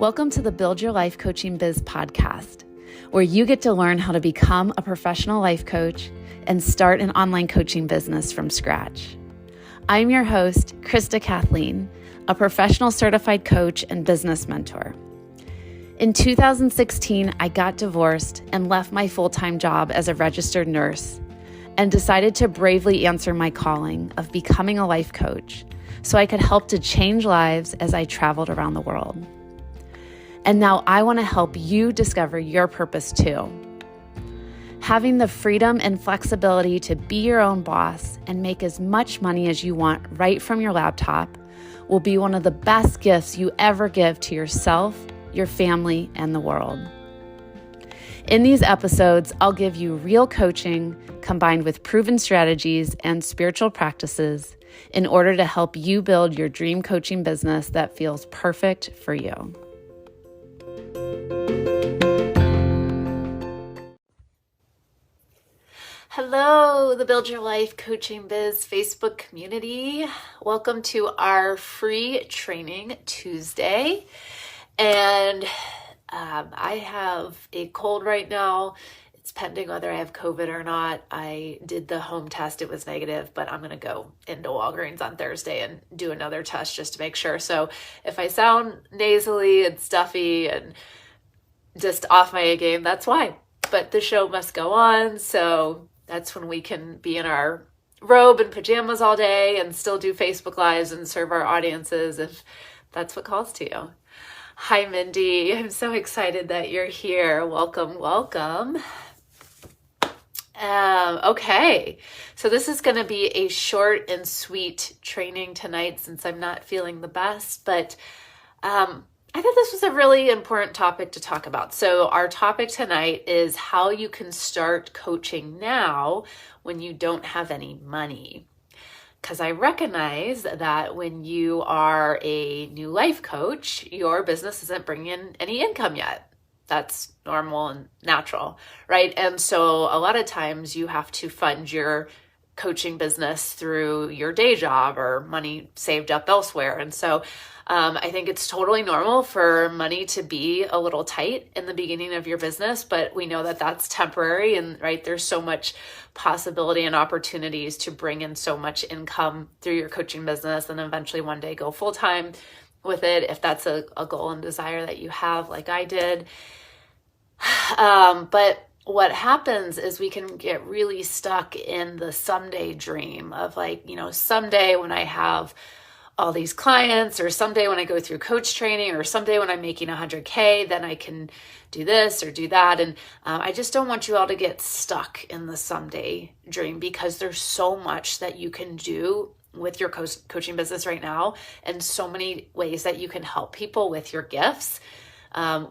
Welcome to the Build Your Life Coaching Biz podcast, where you get to learn how to become a professional life coach and start an online coaching business from scratch. I'm your host, Krista Kathleen, a professional certified coach and business mentor. In 2016, I got divorced and left my full-time job as a registered nurse and decided to bravely answer my calling of becoming a life coach so I could help to change lives as I traveled around the world. And now I want to help you discover your purpose too. Having the freedom and flexibility to be your own boss and make as much money as you want right from your laptop will be one of the best gifts you ever give to yourself, your family, and the world. In these episodes, I'll give you real coaching combined with proven strategies and spiritual practices in order to help you build your dream coaching business that feels perfect for you. Hello, the Build Your Life Coaching Biz Facebook community. Welcome to our free training Tuesday. And I have a cold right now. It's pending whether I have COVID or not. I did the home test. It was negative, but I'm going to go into Walgreens on Thursday and do another test just to make sure. So if I sound nasally and stuffy and just off my A game, that's why. But the show must go on. So that's when we can be in our robe and pajamas all day and still do Facebook Lives and serve our audiences if that's what calls to you. Hi, Mindy. I'm so excited that you're here. Welcome, welcome. Okay, so this is going to be a short and sweet training tonight since I'm not feeling the best, but I thought this was a really important topic to talk about. So our topic tonight is how you can start coaching now when you don't have any money. Because I recognize that when you are a new life coach, your business isn't bringing in any income yet. That's normal and natural, right? And so a lot of times you have to fund your coaching business through your day job or money saved up elsewhere. And so I think it's totally normal for money to be a little tight in the beginning of your business, but we know that that's temporary and right, there's so much possibility and opportunities to bring in so much income through your coaching business and eventually one day go full-time with it if that's a goal and desire that you have like I did. But what happens is we can get really stuck in the someday dream of like, someday when I have all these clients, or someday when I go through coach training, or someday when I'm making 100K, then I can do this or do that. And I just don't want you all to get stuck in the someday dream because there's so much that you can do with your coaching business right now and so many ways that you can help people with your gifts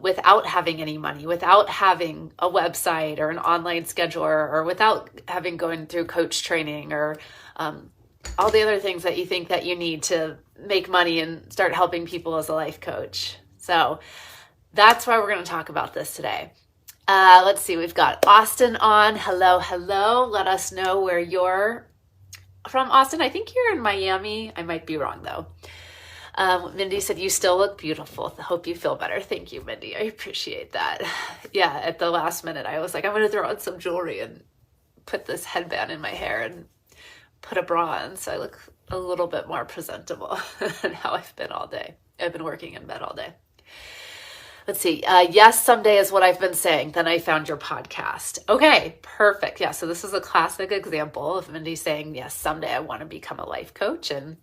without having any money, without having a website or an online scheduler, or without having going through coach training or all the other things that you think that you need to make money and start helping people as a life coach. So that's why we're going to talk about this today. Let's see, we've got Austin on. Hello, hello. Let us know where you're from, Austin. I think you're in Miami. I might be wrong though. Mindy said, you still look beautiful. I hope you feel better. Thank you, Mindy. I appreciate that. Yeah, at the last minute, I was like, I'm going to throw on some jewelry and put this headband in my hair and put a bra on so I look a little bit more presentable than how I've been all day. I've been working in bed all day. Let's see. Yes, someday is what I've been saying. Then I found your podcast. Okay, perfect. Yeah, so this is a classic example of Mindy saying, yes, someday I want to become a life coach. And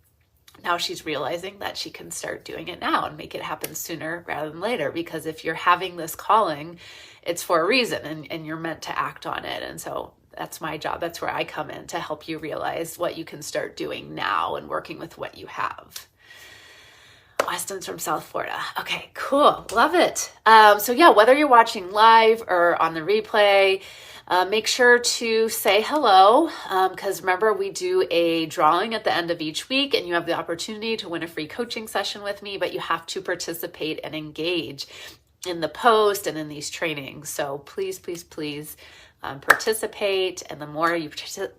now she's realizing that she can start doing it now and make it happen sooner rather than later. Because if you're having this calling, it's for a reason and you're meant to act on it. And so that's my job. That's where I come in to help you realize what you can start doing now and working with what you have. Austin's from South Florida. Okay, cool. Love it. So yeah, whether you're watching live or on the replay, make sure to say hello because remember, we do a drawing at the end of each week and you have the opportunity to win a free coaching session with me, but you have to participate and engage in the post and in these trainings. So please, please, please participate. And the more you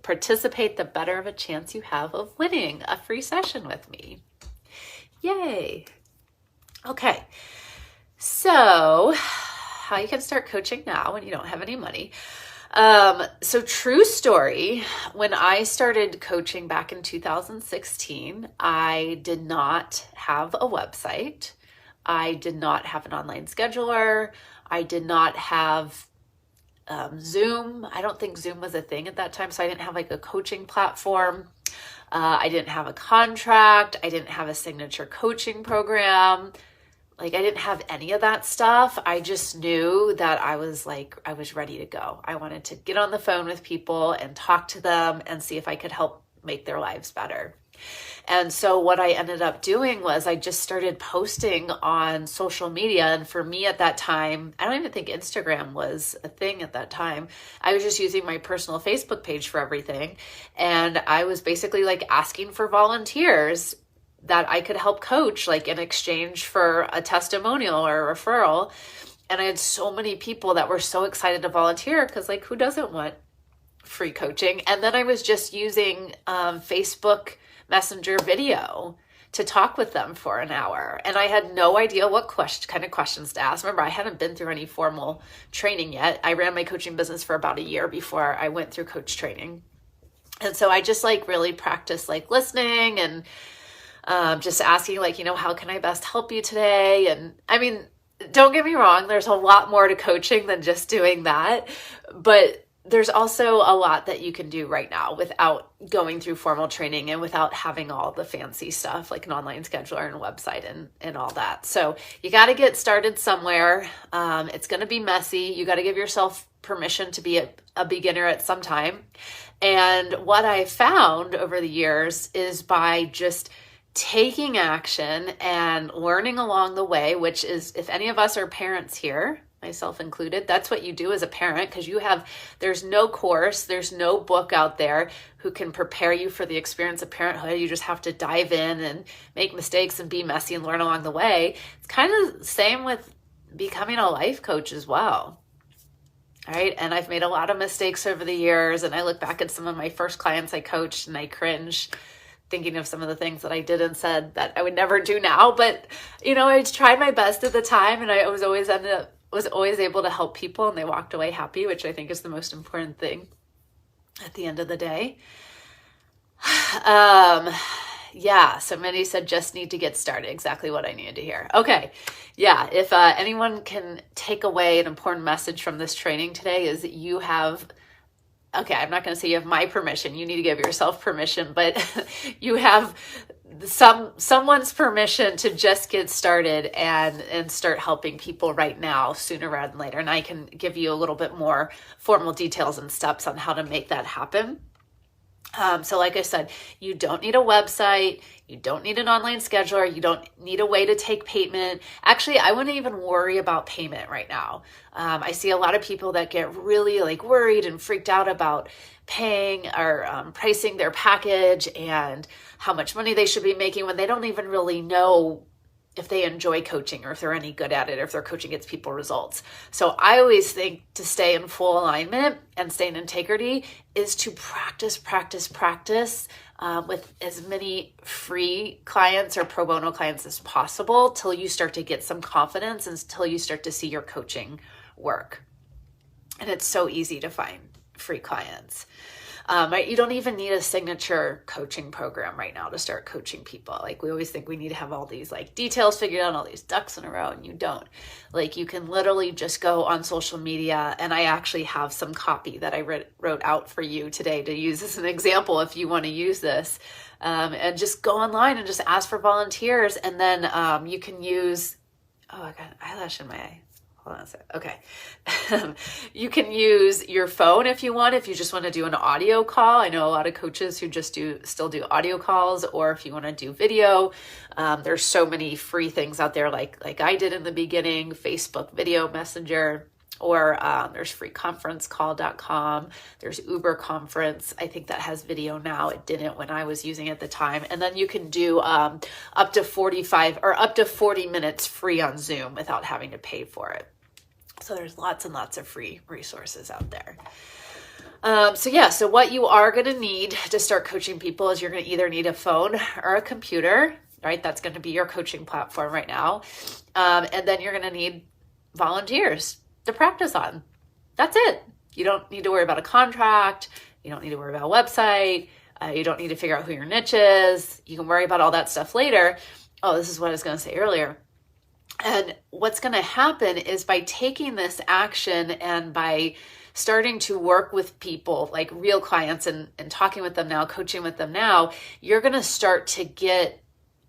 participate, the better of a chance you have of winning a free session with me. Yay. Okay. So, how you can start coaching now when you don't have any money. So true story, when I started coaching back in 2016, I did not have a website. I did not have an online scheduler. I did not have Zoom. I don't think Zoom was a thing at that time, so I didn't have like a coaching platform. I didn't have a contract. I didn't have a signature coaching program. Like, I didn't have any of that stuff. I just knew that I was ready to go. I wanted to get on the phone with people and talk to them and see if I could help make their lives better. And so what I ended up doing was I just started posting on social media. And for me at that time, I don't even think Instagram was a thing at that time. I was just using my personal Facebook page for everything. And I was basically like asking for volunteers that I could help coach, like in exchange for a testimonial or a referral. And I had so many people that were so excited to volunteer, because like, who doesn't want free coaching? And then I was just using Facebook Messenger video to talk with them for an hour. And I had no idea what kind of questions to ask. Remember, I hadn't been through any formal training yet. I ran my coaching business for about a year before I went through coach training. And so I just like really practiced like listening and just asking like, how can I best help you today? And I mean, don't get me wrong, there's a lot more to coaching than just doing that, but there's also a lot that you can do right now without going through formal training and without having all the fancy stuff like an online scheduler and a website and all that. So you got to get started somewhere. It's going to be messy. You got to give yourself permission to be a beginner at some time. And what I found over the years is by just taking action and learning along the way, which is, if any of us are parents here, myself included, that's what you do as a parent, because there's no course, there's no book out there who can prepare you for the experience of parenthood. You just have to dive in and make mistakes and be messy and learn along the way. It's kind of the same with becoming a life coach as well. All right. And I've made a lot of mistakes over the years, and I look back at some of my first clients I coached and I cringe, thinking of some of the things that I did and said that I would never do now. But, I tried my best at the time, and I was always able to help people, and they walked away happy, which I think is the most important thing at the end of the day. Yeah. So Mindy said, just need to get started. Exactly what I needed to hear. Okay. Yeah. If anyone can take away an important message from this training today, is that you have, okay, I'm not going to say you have my permission. You need to give yourself permission, but you have someone's permission to just get started and start helping people right now, sooner rather than later. And I can give you a little bit more formal details and steps on how to make that happen. So like I said, you don't need a website. You don't need an online scheduler. You don't need a way to take payment. Actually, I wouldn't even worry about payment right now. I see a lot of people that get really like worried and freaked out about paying or pricing their package and how much money they should be making when they don't even really know if they enjoy coaching or if they're any good at it or if their coaching gets people results. So I always think to stay in full alignment and stay in integrity is to practice with as many free clients or pro bono clients as possible till you start to get some confidence and until you start to see your coaching work. And it's so easy to find free clients. Right? You don't even need a signature coaching program right now to start coaching people. Like, we always think we need to have all these like details figured out, all these ducks in a row, and you don't. Like, you can literally just go on social media, and I actually have some copy that I wrote out for you today to use as an example if you want to use this. And just go online and just ask for volunteers, and then you can use, oh, I got an eyelash in my eye. Hold on a second. Okay. You can use your phone if you want, if you just want to do an audio call. I know a lot of coaches who just still do audio calls, or if you want to do video, there's so many free things out there like I did in the beginning, Facebook video messenger, or there's freeconferencecall.com. There's Uber Conference. I think that has video now. It didn't when I was using it at the time. And then you can do up to 40 minutes free on Zoom without having to pay for it. So there's lots and lots of free resources out there. So what you are going to need to start coaching people is you're going to either need a phone or a computer. right? That's going to be your coaching platform right now. And then you're going to need volunteers to practice on. That's it. You don't need to worry about a contract. You don't need to worry about a website. You don't need to figure out who your niche is. You can worry about all that stuff later. Oh, this is what I was going to say earlier. And what's going to happen is by taking this action and by starting to work with people, like real clients, and talking with them now, coaching with them now, you're going to start to get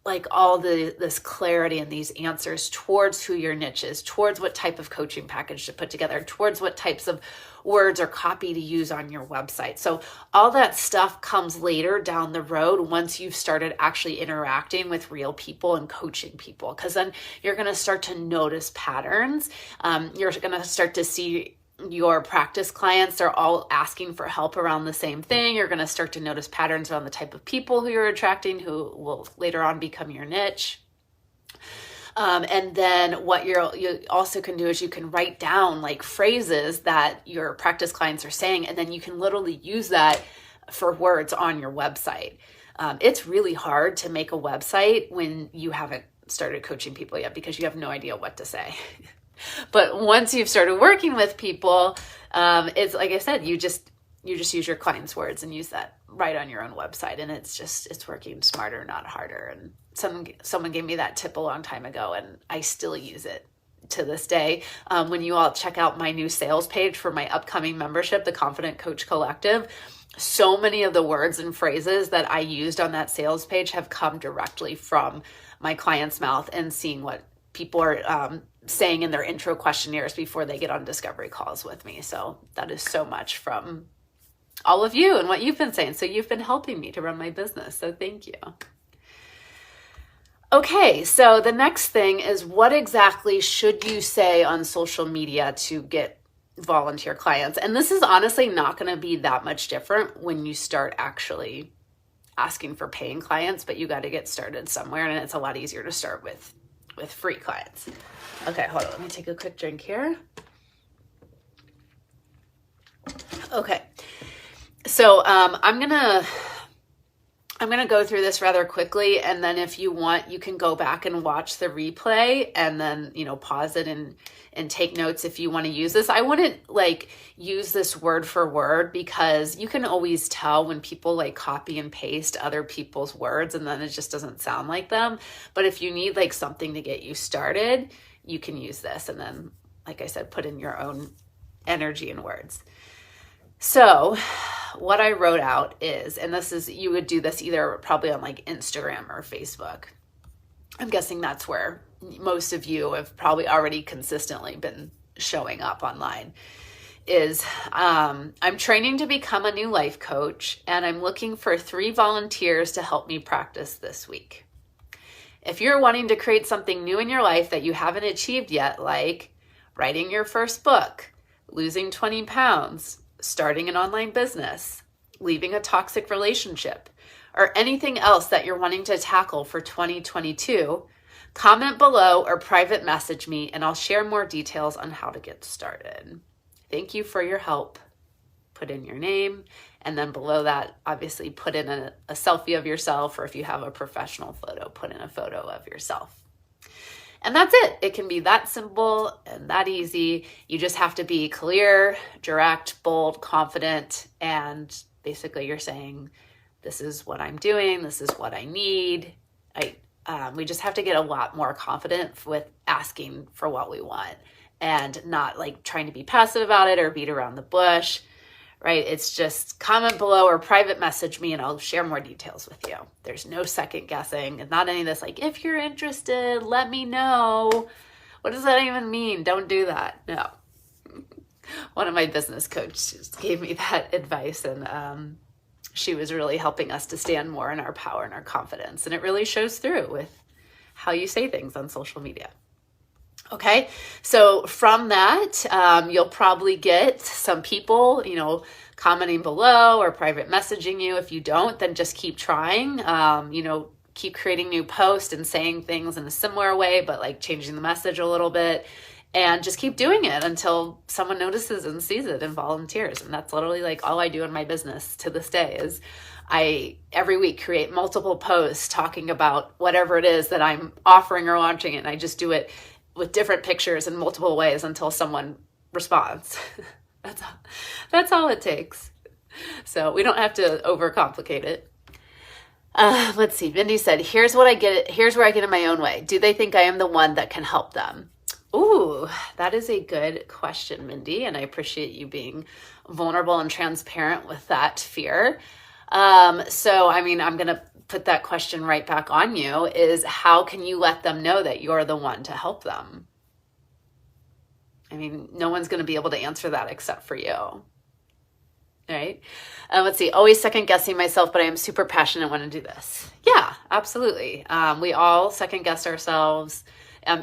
like all this clarity and these answers towards who your niche is, towards what type of coaching package to put together, towards what types of words or copy to use on your website. So all that stuff comes later down the road once you've started actually interacting with real people and coaching people, because then you're going to start to notice patterns. You're going to start to see your practice clients are all asking for help around the same thing. You're going to start to notice patterns around the type of people who you're attracting, who will later on become your niche. And then what you also can do is you can write down like phrases that your practice clients are saying, and then you can literally use that for words on your website. It's really hard to make a website when you haven't started coaching people yet, because you have no idea what to say. But once you've started working with people, it's like I said, you just use your clients' words and use that right on your own website. And it's working smarter, not harder. And someone gave me that tip a long time ago, and I still use it to this day. When you all check out my new sales page for my upcoming membership, the Confident Coach Collective, so many of the words and phrases that I used on that sales page have come directly from my client's mouth, and seeing what people are saying in their intro questionnaires before they get on discovery calls with me. So that is so much from all of you and what you've been saying. So you've been helping me to run my business. So thank you. Okay, so the next thing is, what exactly should you say on social media to get volunteer clients? And this is honestly not going to be that much different when you start actually asking for paying clients, but you got to get started somewhere, and it's a lot easier to start with free clients. Okay, hold on. Let me take a quick drink here. Okay. So I'm gonna go through this rather quickly, and then if you want, you can go back and watch the replay, and then pause it and take notes if you want to use this. I wouldn't like use this word for word, because you can always tell when people like copy and paste other people's words and then it just doesn't sound like them. But if you need like something to get you started, you can use this, and then, like I said, put in your own energy and words. So what I wrote out is, and this is, you would do this either probably on like Instagram or Facebook. I'm guessing that's where most of you have probably already consistently been showing up online, is I'm training to become a new life coach, and I'm looking for 3 volunteers to help me practice this week. If you're wanting to create something new in your life that you haven't achieved yet, like writing your first book, losing 20 pounds, starting an online business, leaving a toxic relationship, or anything else that you're wanting to tackle for 2022, comment below or private message me, and I'll share more details on how to get started. Thank you for your help. Put in your name, and then below that, obviously put in a selfie of yourself, or if you have a professional photo, put in a photo of yourself. And that's it. It can be that simple and that easy. You just have to be clear, direct, bold, confident, and basically you're saying, this is what I'm doing, this is what I need. We just have to get a lot more confident with asking for what we want, and not like trying to be passive about it or beat around the bush, right? It's just comment below or private message me, and I'll share more details with you. There's no second guessing, and not any of this like, if you're interested, let me know. What does that even mean? Don't do that. No. One of my business coaches gave me that advice, and she was really helping us to stand more in our power and our confidence. And it really shows through with how you say things on social media. Okay, so from that, you'll probably get some people, commenting below or private messaging you. If you don't, then just keep trying, keep creating new posts and saying things in a similar way, but like changing the message a little bit, and just keep doing it until someone notices and sees it and volunteers. And that's literally like all I do in my business to this day is I every week create multiple posts talking about whatever it is that I'm offering or launching, and I just do it with different pictures in multiple ways until someone responds. That's all it takes. So we don't have to overcomplicate it. Let's see. Mindy said, here's where I get in my own way. Do they think I am the one that can help them? Ooh, that is a good question, Mindy. And I appreciate you being vulnerable and transparent with that fear. So, I mean, I'm going to put that question right back on you, is how can you let them know that you're the one to help them? I mean, no one's going to be able to answer that except for you. Right? Let's see. Always second guessing myself, but I am super passionate and want to do this. Yeah, absolutely. We all second guess ourselves.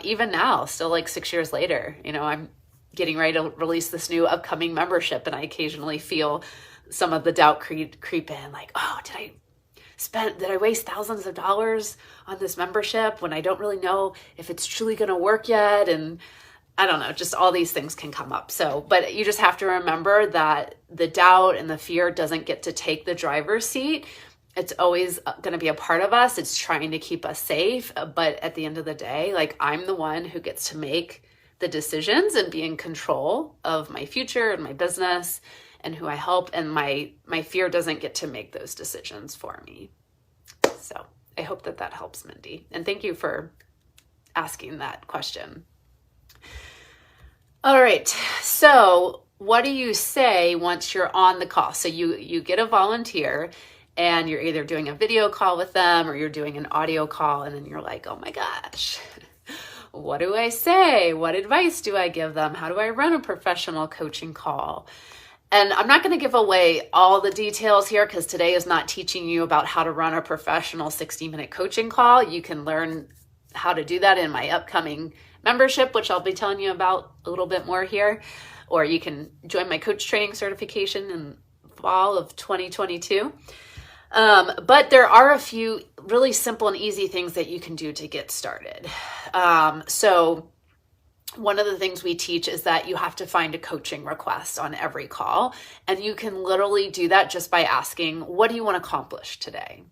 Even now, still like 6 years later, I'm getting ready to release this new upcoming membership, and I occasionally feel some of the doubt creep in, like, oh, did I waste thousands of dollars on this membership when I don't really know if it's truly going to work yet? And I don't know, just all these things can come up. So, but you just have to remember that the doubt and the fear doesn't get to take the driver's seat. It's always going to be a part of us. It's trying to keep us safe. But at the end of the day, like, I'm the one who gets to make the decisions and be in control of my future and my business and who I help. And my fear doesn't get to make those decisions for me. So I hope that helps, Mindy. And thank you for asking that question. All right. So what do you say once you're on the call? So you get a volunteer, and you're either doing a video call with them or you're doing an audio call, and then you're like, oh my gosh, what do I say? What advice do I give them? How do I run a professional coaching call? And I'm not going to give away all the details here, because today is not teaching you about how to run a professional 60-minute coaching call. You can learn how to do that in my upcoming membership, which I'll be telling you about a little bit more here. Or you can join my coach training certification in fall of 2022. But there are a few really simple and easy things that you can do to get started. So one of the things we teach is that you have to find a coaching request on every call. And you can literally do that just by asking, what do you want to accomplish today?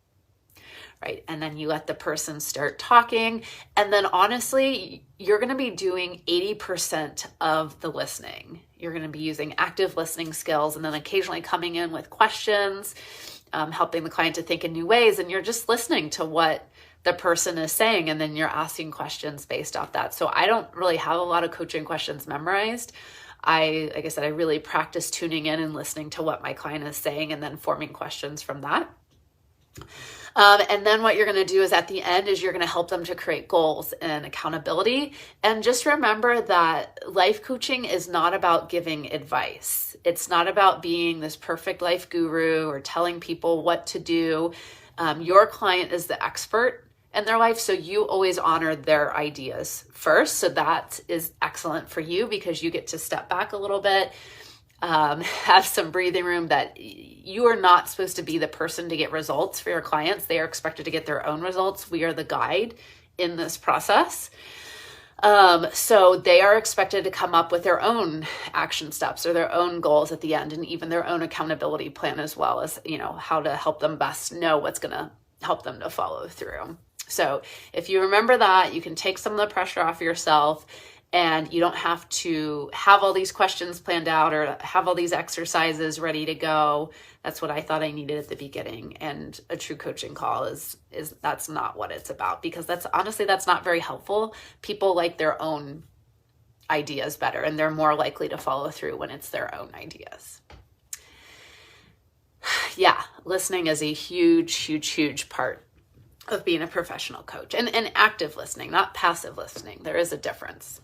Right? And then you let the person start talking. And then honestly, you're going to be doing 80% of the listening. You're going to be using active listening skills, and then occasionally coming in with questions, helping the client to think in new ways. And you're just listening to what the person is saying, and then you're asking questions based off that. So I don't really have a lot of coaching questions memorized. Like I said, I really practice tuning in and listening to what my client is saying, and then forming questions from that. And then what you're going to do is at the end is you're going to help them to create goals and accountability. And just remember that life coaching is not about giving advice. It's not about being this perfect life guru or telling people what to do. Your client is the expert in their life, so you always honor their ideas first. So that is excellent for you, because you get to step back a little bit, have some breathing room, that you are not supposed to be the person to get results for your clients. They are expected to get their own results. We are the guide in this process. So they are expected to come up with their own action steps or their own goals at the end, and even their own accountability plan, as well as, how to help them best know what's going to help them to follow through. So if you remember that, you can take some of the pressure off yourself. And you don't have to have all these questions planned out or have all these exercises ready to go. That's what I thought I needed at the beginning. And a true coaching call is that's not what it's about, because that's not very helpful. People like their own ideas better, and they're more likely to follow through when it's their own ideas. Yeah, listening is a huge, huge, huge part of being a professional coach, and active listening, not passive listening. There is a difference.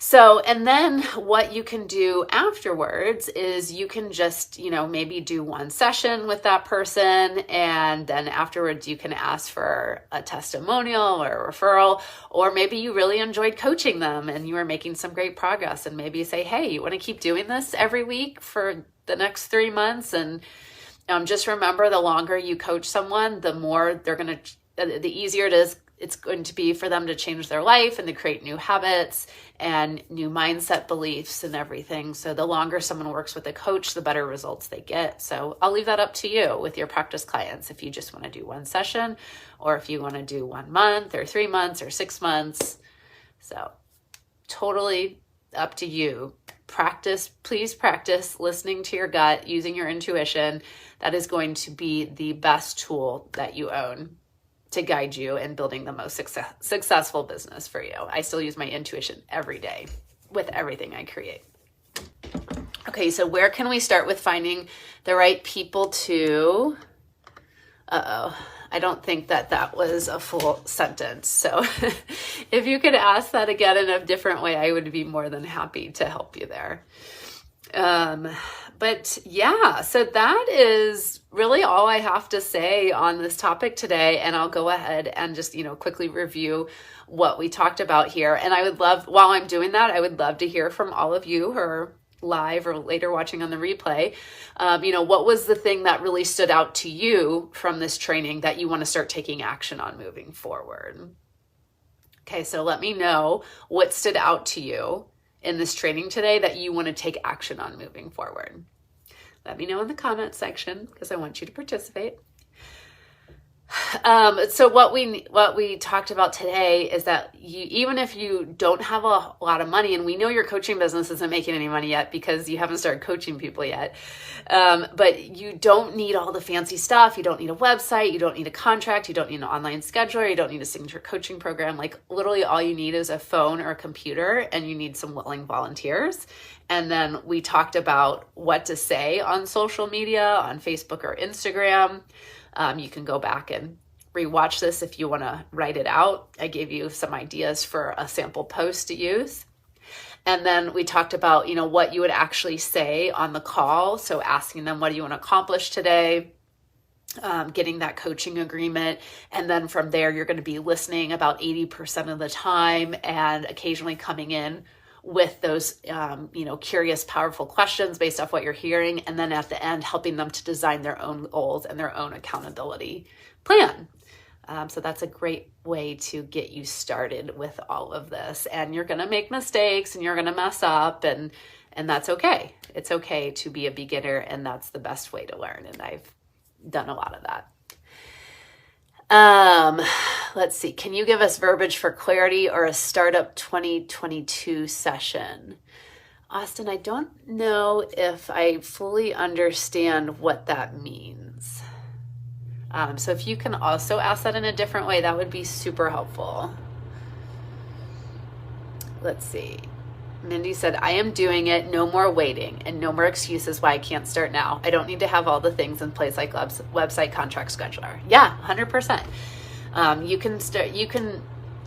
So, and then what you can do afterwards is you can just, maybe do one session with that person. And then afterwards you can ask for a testimonial or a referral, or maybe you really enjoyed coaching them and you are making some great progress. And maybe you say, hey, you want to keep doing this every week for the next 3 months? And just remember, the longer you coach someone, the more the easier it it's going to be for them to change their life and to create new habits and new mindset beliefs and everything. So the longer someone works with a coach, the better results they get. So I'll leave that up to you with your practice clients. If you just want to do one session, or if you want to do 1 month or 3 months or 6 months. So totally up to you. Please practice listening to your gut, using your intuition. That is going to be the best tool that you own to guide you in building the most successful business for you. I still use my intuition every day with everything I create. Okay, so where can we start with finding the right people to... I don't think that was a full sentence. So if you could ask that again in a different way, I would be more than happy to help you there. But yeah, so that is really all I have to say on this topic today. And I'll go ahead and just, quickly review what we talked about here. And I would love, while I'm doing that, I would love to hear from all of you who are live or later watching on the replay. What was the thing that really stood out to you from this training that you want to start taking action on moving forward? Okay, so let me know what stood out to you in this training today that you want to take action on moving forward. Let me know in the comment section because I want you to participate. So what we talked about today is that even if you don't have a lot of money, and we know your coaching business isn't making any money yet because you haven't started coaching people yet, but you don't need all the fancy stuff. You don't need a website. You don't need a contract. You don't need an online scheduler. You don't need a signature coaching program. Like literally all you need is a phone or a computer, and you need some willing volunteers. And then we talked about what to say on social media, on Facebook or Instagram. You can go back and rewatch this if you want to write it out. I gave you some ideas for a sample post to use. And then we talked about, what you would actually say on the call. So asking them, what do you want to accomplish today? Getting that coaching agreement. And then from there, you're going to be listening about 80% of the time and occasionally coming in with those, curious, powerful questions based off what you're hearing. And then at the end, helping them to design their own goals and their own accountability plan. So that's a great way to get you started with all of this. And you're going to make mistakes and you're going to mess up, and that's okay. It's okay to be a beginner, and that's the best way to learn. And I've done a lot of that. Let's see. Can you give us verbiage for clarity or a startup 2022 session? Austin, I don't know if I fully understand what that means. So if you can also ask that in a different way, that would be super helpful. Let's see. Mindy said, I am doing it. No more waiting and no more excuses why I can't start now. I don't need to have all the things in place like website, contract, scheduler. Yeah, 100%.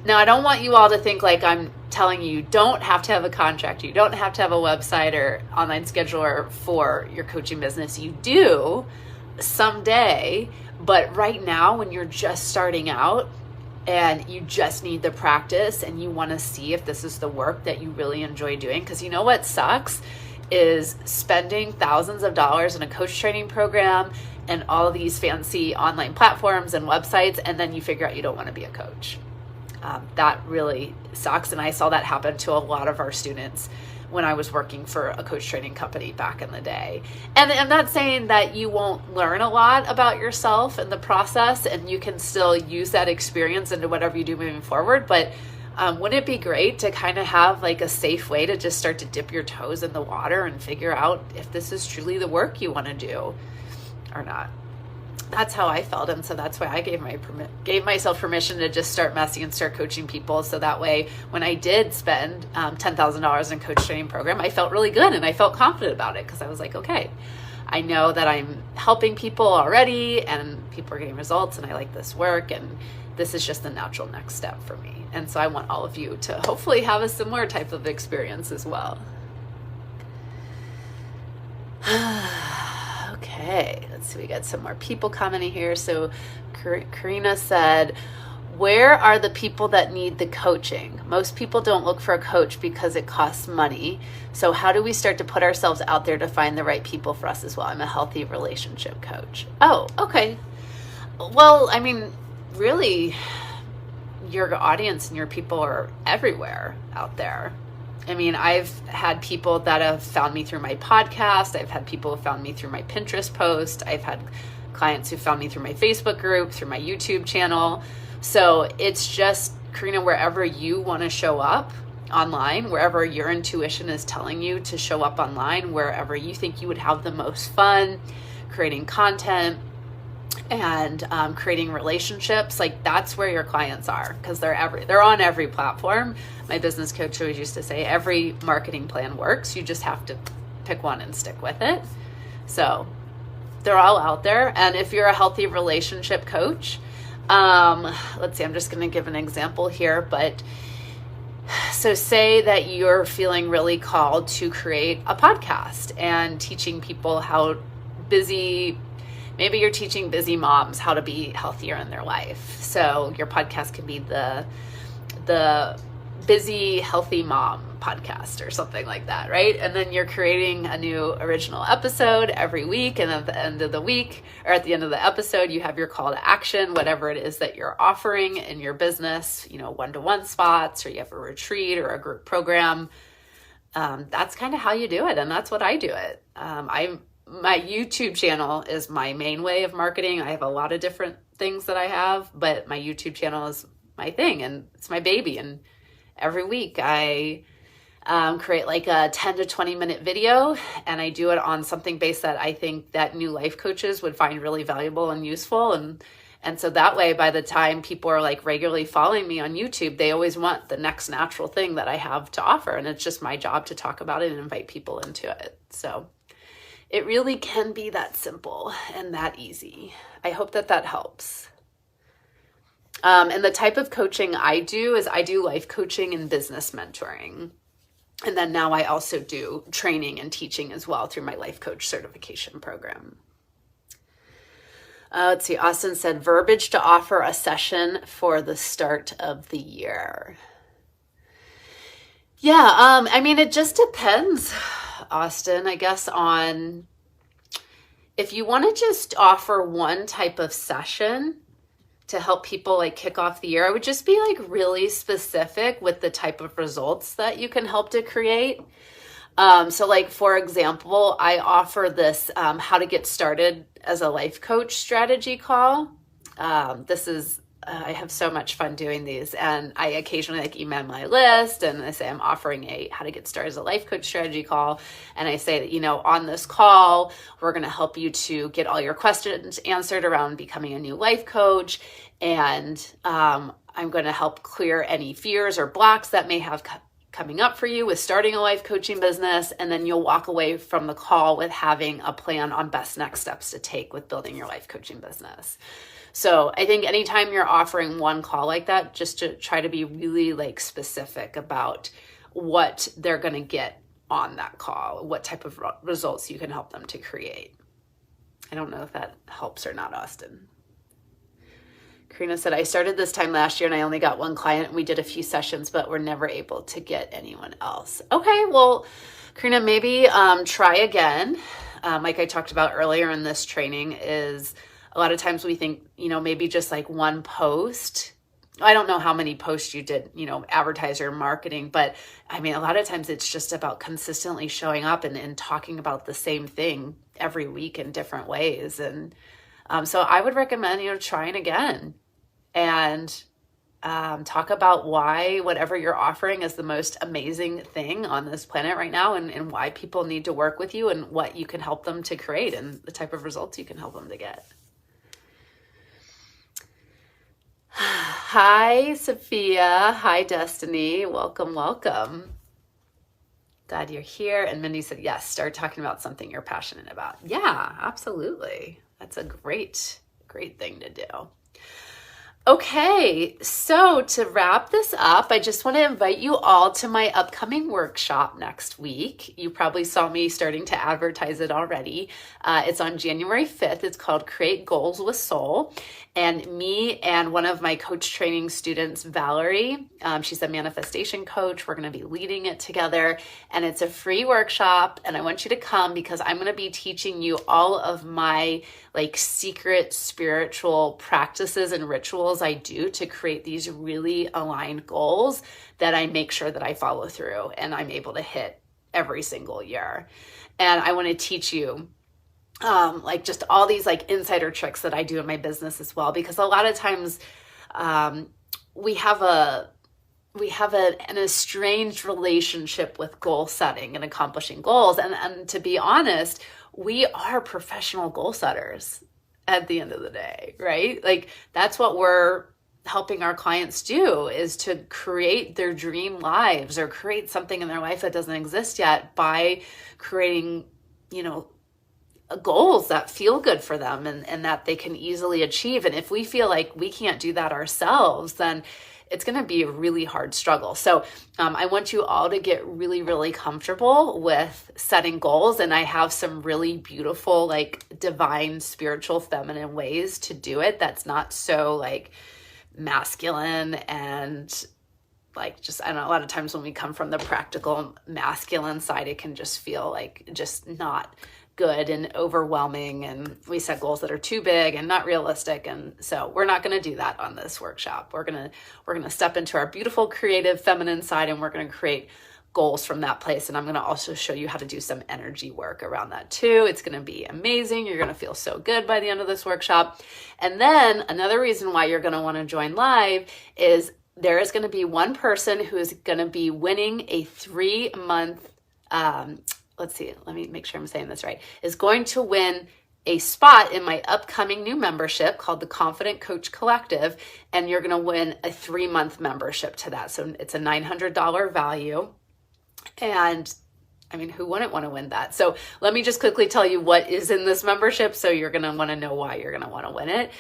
Now I don't want you all to think like I'm telling you don't have to have a contract. You don't have to have a website or online scheduler for your coaching business. You do someday, but right now when you're just starting out, and you just need the practice and you want to see if this is the work that you really enjoy doing. Because you know what sucks is spending thousands of dollars in a coach training program and all of these fancy online platforms and websites, and then you figure out you don't want to be a coach. That really sucks. And I saw that happen to a lot of our students when I was working for a coach training company back in the day. And I'm not saying that you won't learn a lot about yourself in the process, and you can still use that experience into whatever you do moving forward. But wouldn't it be great to kind of have like a safe way to just start to dip your toes in the water and figure out if this is truly the work you want to do or not? That's how I felt. And so that's why I gave myself permission to just start messy and start coaching people. So that way, when I did spend $10,000 in a coach training program, I felt really good and I felt confident about it because I was like, okay, I know that I'm helping people already and people are getting results and I like this work, and this is just the natural next step for me. And so I want all of you to hopefully have a similar type of experience as well. Okay, let's see, we got some more people commenting here. So Karina said, where are the people that need the coaching? Most people don't look for a coach because it costs money. So how do we start to put ourselves out there to find the right people for us as well? I'm a healthy relationship coach. Oh, okay. Well, I mean, really, your audience and your people are everywhere out there. I mean, I've had people that have found me through my podcast. I've had people who found me through my Pinterest post. I've had clients who found me through my Facebook group, through my YouTube channel. So it's just, Karina, wherever you want to show up online, wherever your intuition is telling you to show up online, wherever you think you would have the most fun creating content and creating relationships, like that's where your clients are, because they're on every platform. My business coach always used to say every marketing plan works. You just have to pick one and stick with it. So they're all out there. And if you're a healthy relationship coach, let's see, I'm just going to give an example here, but so say that you're feeling really called to create a podcast and teaching people how maybe you're teaching busy moms how to be healthier in their life. So your podcast can be the Busy Healthy Mom podcast or something like that, right? And then you're creating a new original episode every week. And at the end of the week, or at the end of the episode, you have your call to action, whatever it is that you're offering in your business, one-to-one spots, or you have a retreat or a group program. That's kind of how you do it. And that's what I do it. My YouTube channel is my main way of marketing. I have a lot of different things that I have, but my YouTube channel is my thing and it's my baby. And every week I create like a 10 to 20 minute video, and I do it on something based that I think that new life coaches would find really valuable and useful. And so that way, by the time people are like regularly following me on YouTube, they always want the next natural thing that I have to offer. And it's just my job to talk about it and invite people into it. So it really can be that simple and that easy. I hope that helps. And the type of coaching I do is I do life coaching and business mentoring. And then now I also do training and teaching as well through my life coach certification program. Let's see, Austin said, verbiage to offer a session for the start of the year. Yeah, I mean, it just depends, Austin, I guess, on if you want to just offer one type of session to help people like kick off the year, I would just be like really specific with the type of results that you can help to create. So like, for example, I offer this how to get started as a life coach strategy call. I have so much fun doing these, and I occasionally like email my list and I say I'm offering a how to get started as a life coach strategy call. And I say that, on this call, we're going to help you to get all your questions answered around becoming a new life coach. And I'm going to help clear any fears or blocks that may have coming up for you with starting a life coaching business. And then you'll walk away from the call with having a plan on best next steps to take with building your life coaching business. So I think anytime you're offering one call like that, just to try to be really like specific about what they're going to get on that call, what type of results you can help them to create. I don't know if that helps or not, Austin. Karina said, I started this time last year and I only got one client and we did a few sessions, but we're never able to get anyone else. Okay, well, Karina, maybe try again. Like I talked about earlier in this training, is a lot of times we think, maybe just like one post. I don't know how many posts you did, advertiser marketing, but I mean, a lot of times it's just about consistently showing up and talking about the same thing every week in different ways. And so I would recommend, trying again and talk about why whatever you're offering is the most amazing thing on this planet right now, and why people need to work with you and what you can help them to create and the type of results you can help them to get. Hi, Sophia. Hi, Destiny. Welcome, welcome. Glad you're here. And Mindy said, yes, start talking about something you're passionate about. Yeah, absolutely. That's a great thing to do. Okay, so to wrap this up, I just want to invite you all to my upcoming workshop next week. You probably saw me starting to advertise it already. It's on January 5th. It's called Create Goals with Soul. And me and one of my coach training students, Valerie, she's a manifestation coach. We're going to be leading it together. And it's a free workshop. And I want you to come because I'm going to be teaching you all of my secret spiritual practices and rituals cycles I do to create these really aligned goals that I make sure that I follow through and I'm able to hit every single year. And I want to teach you like just all these like insider tricks that I do in my business as well, because a lot of times we have an estranged relationship with goal setting and accomplishing goals. And to be honest, we are professional goal setters at the end of the day, right? Like that's what we're helping our clients do, is to create their dream lives or create something in their life that doesn't exist yet by creating, goals that feel good for them and that they can easily achieve. And if we feel like we can't do that ourselves, then it's going to be a really hard struggle. So I want you all to get really, really comfortable with setting goals. And I have some really beautiful, like divine, spiritual, feminine ways to do it. That's not so like masculine and like just, I don't know, a lot of times when we come from the practical masculine side, it can just feel like just not good and overwhelming, and we set goals that are too big and not realistic. And so we're not going to do that on this workshop. We're going to step into our beautiful, creative, feminine side, and we're going to create goals from that place. And I'm going to also show you how to do some energy work around that too. It's going to be amazing. You're going to feel so good by the end of this workshop. And then another reason why you're going to want to join live is there is going to be one person who is going to be winning a 3-month, let's see, let me make sure I'm saying this right, is going to win a spot in my upcoming new membership called the Confident Coach Collective. And you're going to win a 3-month membership to that. So it's a $900 value. And I mean, who wouldn't want to win that? So let me just quickly tell you what is in this membership. So you're going to want to know why you're going to want to win it.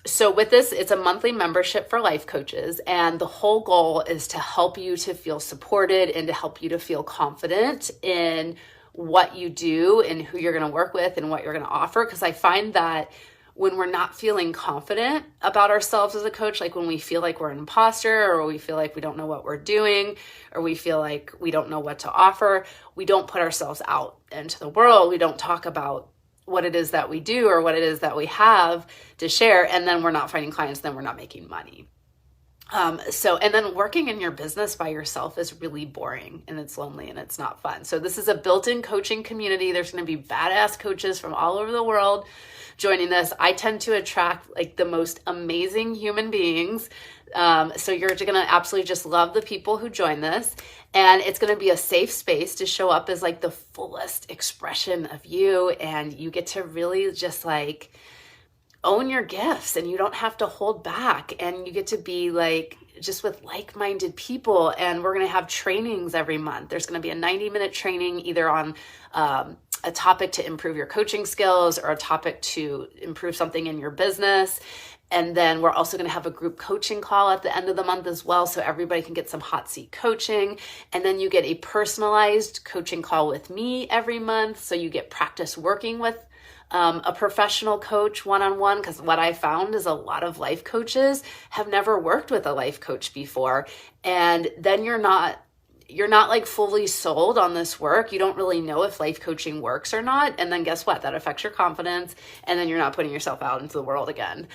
So with this, it's a monthly membership for life coaches. And the whole goal is to help you to feel supported and to help you to feel confident in what you do and who you're going to work with and what you're going to offer. Because I find that when we're not feeling confident about ourselves as a coach, like when we feel like we're an imposter, or we feel like we don't know what we're doing, or we feel like we don't know what to offer, we don't put ourselves out into the world. We don't talk about what it is that we do or what it is that we have to share. And then we're not finding clients, then we're not making money. And then working in your business by yourself is really boring and it's lonely and it's not fun. So this is a built-in coaching community. There's going to be badass coaches from all over the world joining this. I tend to attract like the most amazing human beings. So you're going to absolutely just love the people who join this. And it's going to be a safe space to show up as like the fullest expression of you. And you get to really just like own your gifts and you don't have to hold back. And you get to be like just with like-minded people. And we're going to have trainings every month. There's going to be a 90-minute training either on a topic to improve your coaching skills or a topic to improve something in your business. And then we're also going to have a group coaching call at the end of the month as well, so everybody can get some hot seat coaching. And then you get a personalized coaching call with me every month, so you get practice working with a professional coach one-on-one, because what I found is a lot of life coaches have never worked with a life coach before. And then you're not like fully sold on this work. You don't really know if life coaching works or not. And then guess what? That affects your confidence. And then you're not putting yourself out into the world again.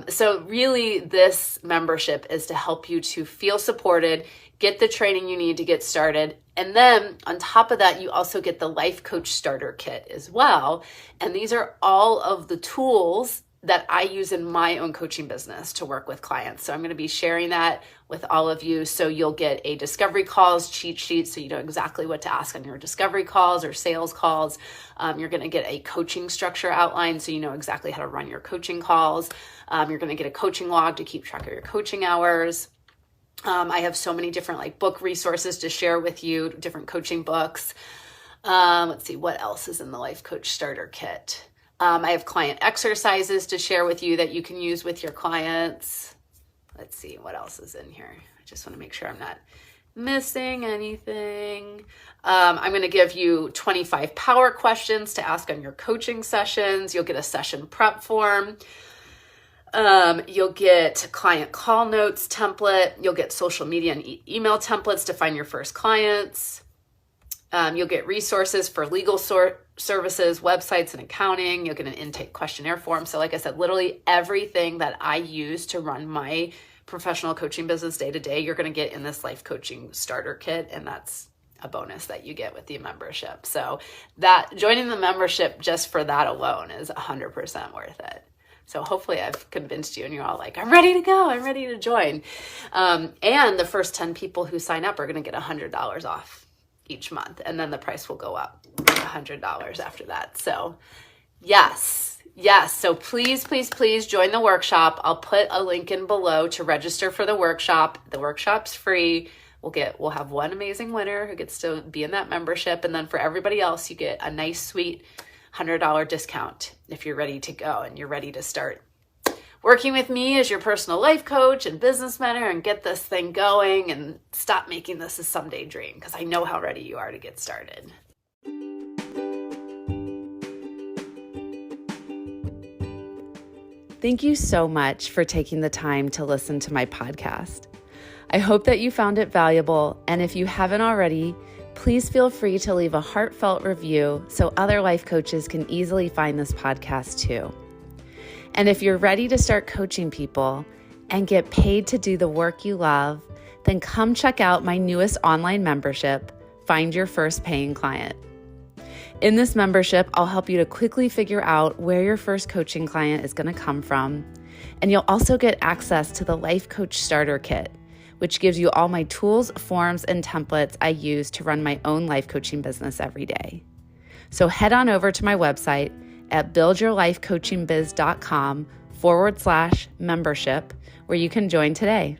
So really this membership is to help you to feel supported, get the training you need to get started. And then on top of that, you also get the Life Coach Starter Kit as well. And these are all of the tools that I use in my own coaching business to work with clients. So I'm going to be sharing that with all of you. So you'll get a discovery calls cheat sheet, so you know exactly what to ask on your discovery calls or sales calls. You're going to get a coaching structure outline, so you know exactly how to run your coaching calls. You're going to get a coaching log to keep track of your coaching hours. I have so many different like book resources to share with you, different coaching books. Let's see, what else is in the Life Coach Starter Kit? I have client exercises to share with you that you can use with your clients. Let's see what else is in here. I just want to make sure I'm not missing anything. I'm going to give you 25 power questions to ask on your coaching sessions. You'll get a session prep form. You'll get client call notes template. You'll get social media and email templates to find your first clients. You'll get resources for legal services, websites, and accounting. You'll get an intake questionnaire form. So like I said, literally everything that I use to run my professional coaching business day to day, you're going to get in this life coaching starter kit. And that's a bonus that you get with the membership. So that joining the membership just for that alone is 100% worth it. So hopefully I've convinced you and you're all like, I'm ready to go. I'm ready to join. And the first 10 people who sign up are going to get $100 off each month. And then the price will go up $100 after that. So yes. So please join the workshop. I'll put a link in below to register for the workshop. The workshop's free. We'll have one amazing winner who gets to be in that membership. And then for everybody else, you get a nice, sweet $100 discount if you're ready to go and you're ready to start working with me as your personal life coach and business mentor and get this thing going and stop making this a someday dream, because I know how ready you are to get started. Thank you so much for taking the time to listen to my podcast. I hope that you found it valuable, and if you haven't already, please feel free to leave a heartfelt review so other life coaches can easily find this podcast too. And if you're ready to start coaching people and get paid to do the work you love, then come check out my newest online membership, Find Your First Paying Client. In this membership, I'll help you to quickly figure out where your first coaching client is going to come from. And you'll also get access to the Life Coach Starter Kit, which gives you all my tools, forms, and templates I use to run my own life coaching business every day. So head on over to my website at buildyourlifecoachingbiz.com/membership, where you can join today.